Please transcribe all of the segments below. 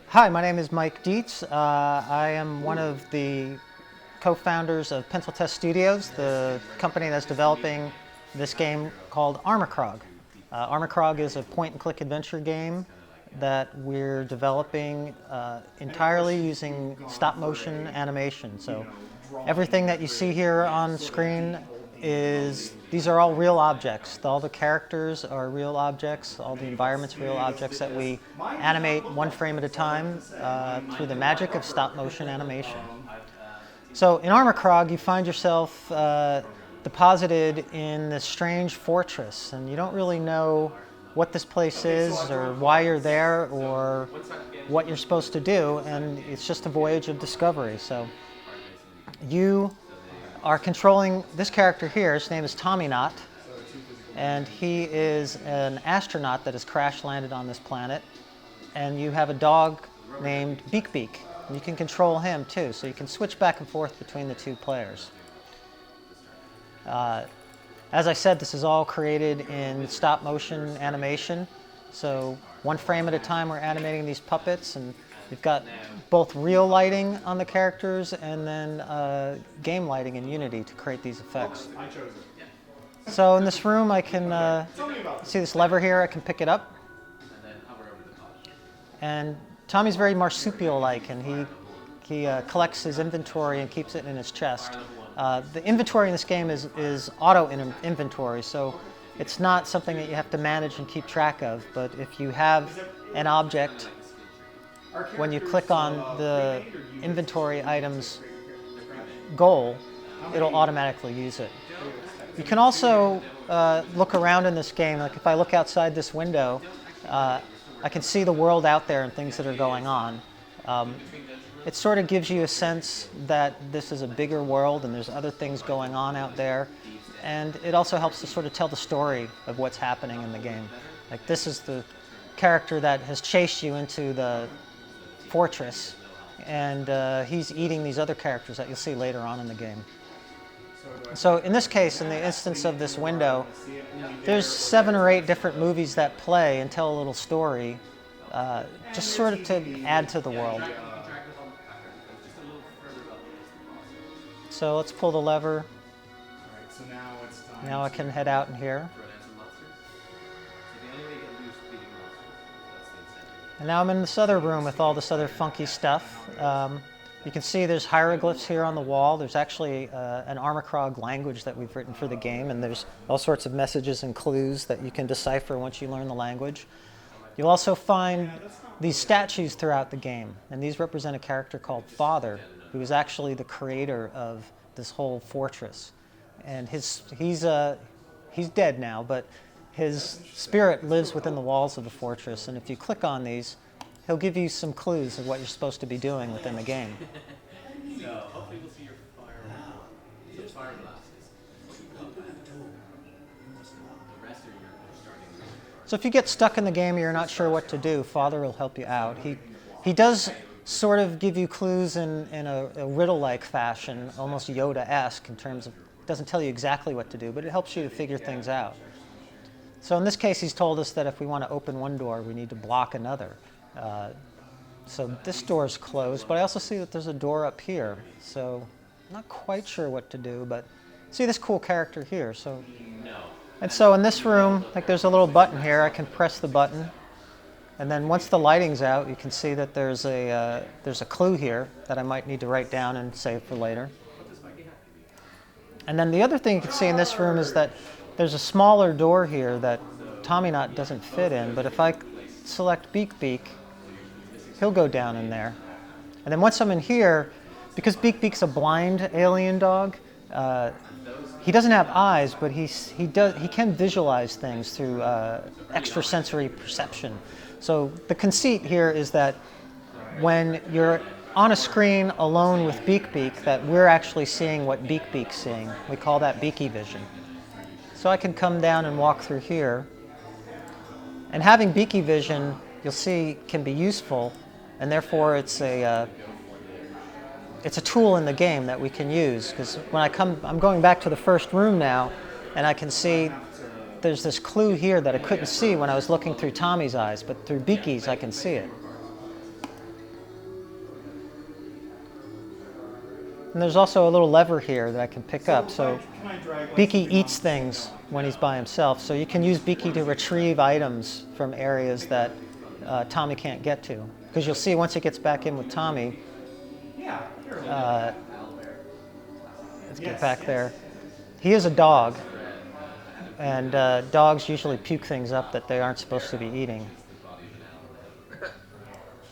Hi, my name is Mike Dietz. I am one of the co-founders of Pencil Test Studios, the company that's developing this game called Armikrog. Armikrog is a point-and-click adventure game that we're developing entirely using stop-motion animation. So everything that you see here on screen these are all real objects. All the characters are real objects, all the environments are real objects that we animate one frame at a time through the magic of stop-motion animation. So in Armikrog, you find yourself deposited in this strange fortress, and you don't really know what this place is or why you're there or what you're supposed to do, and it's just a voyage of discovery. So you are controlling this character here. His name is Tommy Knot, and he is an astronaut that has crash landed on this planet, and you have a dog named Beak Beak. You can control him too, so you can switch back and forth between the two players. As I said, this is all created in stop-motion animation, so one frame at a time we're animating these puppets, and you've got both real lighting on the characters and then game lighting in Unity to create these effects. So in this room I can see this lever here, I can pick it up. And Tommy's very marsupial-like, and he collects his inventory and keeps it in his chest. The inventory in this game is auto-inventory, so it's not something that you have to manage and keep track of, but if you have an object, when you click on the inventory item's goal, it'll automatically use it. You can also look around in this game. Like if I look outside this window, I can see the world out there and things that are going on. It sort of gives you a sense that this is a bigger world and there's other things going on out there. And it also helps to sort of tell the story of what's happening in the game. Like this is the character that has chased you into the fortress, and he's eating these other characters that you'll see later on in the game. So in this case, in the instance of this window, there's 7 or 8 different movies that play and tell a little story, just sort of to add to the world. So let's pull the lever. Now I can head out in here. And now I'm in this other room with all this other funky stuff. You can see there's hieroglyphs here on the wall. There's actually an Armikrog language that we've written for the game, and there's all sorts of messages and clues that you can decipher once you learn the language. You'll also find these statues throughout the game, and these represent a character called Father, who is actually the creator of this whole fortress. And he's dead now, but his spirit lives within the walls of the fortress, and if you click on these, he'll give you some clues of what you're supposed to be doing within the game. So hopefully we'll see your fire blasts. The rest of your starting. So if you get stuck in the game and you're not sure what to do, Father will help you out. He does sort of give you clues in a riddle-like fashion, almost Yoda-esque in terms of, doesn't tell you exactly what to do, but it helps you to figure things out. So in this case, he's told us that if we want to open one door, we need to block another. So this door is closed, but I also see that there's a door up here. So I'm not quite sure what to do, but see this cool character here. And so in this room, like there's a little button here. I can press the button, and then once the lighting's out, you can see that there's a clue here that I might need to write down and save for later. And then the other thing you can see in this room is that there's a smaller door here that Tommy Knot doesn't fit in, but if I select Beak Beak, he'll go down in there. And then once I'm in here, because Beak Beak's a blind alien dog, he doesn't have eyes, but he can visualize things through extrasensory perception. So the conceit here is that when you're on a screen alone with Beak Beak, that we're actually seeing what Beak Beak's seeing. We call that Beaky vision. So I can come down and walk through here. And having Beaky vision, you'll see, can be useful, and therefore it's a tool in the game that we can use. Because when I'm going back to the first room now, and I can see there's this clue here that I couldn't see when I was looking through Tommy's eyes, but through Beaky's I can see it. And there's also a little lever here that I can pick up. So Beaky eats things when he's by himself, so you can use Beaky to retrieve items from areas that Tommy can't get to. Because you'll see once he gets back in with Tommy, let's get back there. He is a dog, and dogs usually puke things up that they aren't supposed to be eating.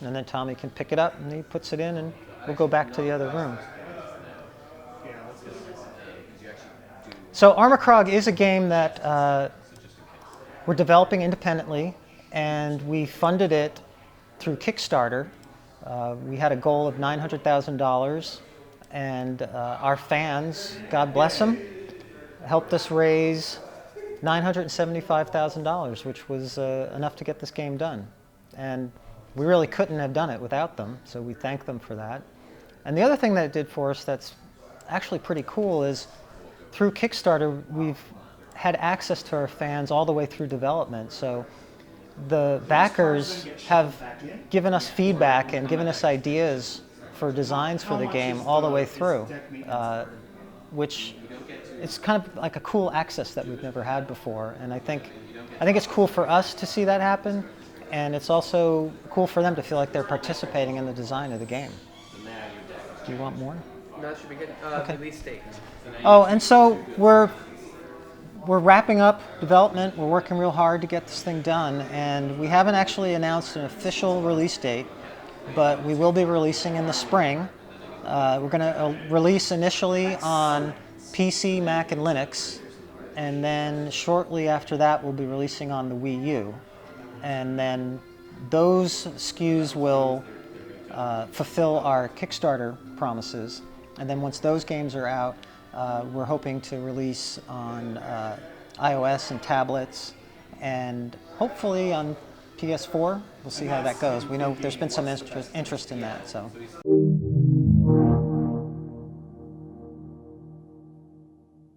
And then Tommy can pick it up and he puts it in, and we'll go back to the other room. So Armikrog is a game that we're developing independently, and we funded it through Kickstarter. We had a goal of $900,000, and our fans, God bless them, helped us raise $975,000, which was enough to get this game done. And we really couldn't have done it without them, so we thank them for that. And the other thing that it did for us that's actually pretty cool is through Kickstarter, we've had access to our fans all the way through development. So the backers have given us feedback and given us ideas for designs for the game all the way through, which it's kind of like a cool access that we've never had before. And I think it's cool for us to see that happen, and it's also cool for them to feel like they're participating in the design of the game. Do you want more? No, that should be good. Okay. Release date. Oh, and so we're wrapping up development. We're working real hard to get this thing done, and we haven't actually announced an official release date, but we will be releasing in the spring. We're going to release initially on PC, Mac, and Linux, and then shortly after that we'll be releasing on the Wii U. And then those SKUs will fulfill our Kickstarter promises. And then once those games are out, we're hoping to release on iOS and tablets, and hopefully on PS4. We'll see how that goes. We know there's been some interest in that. So.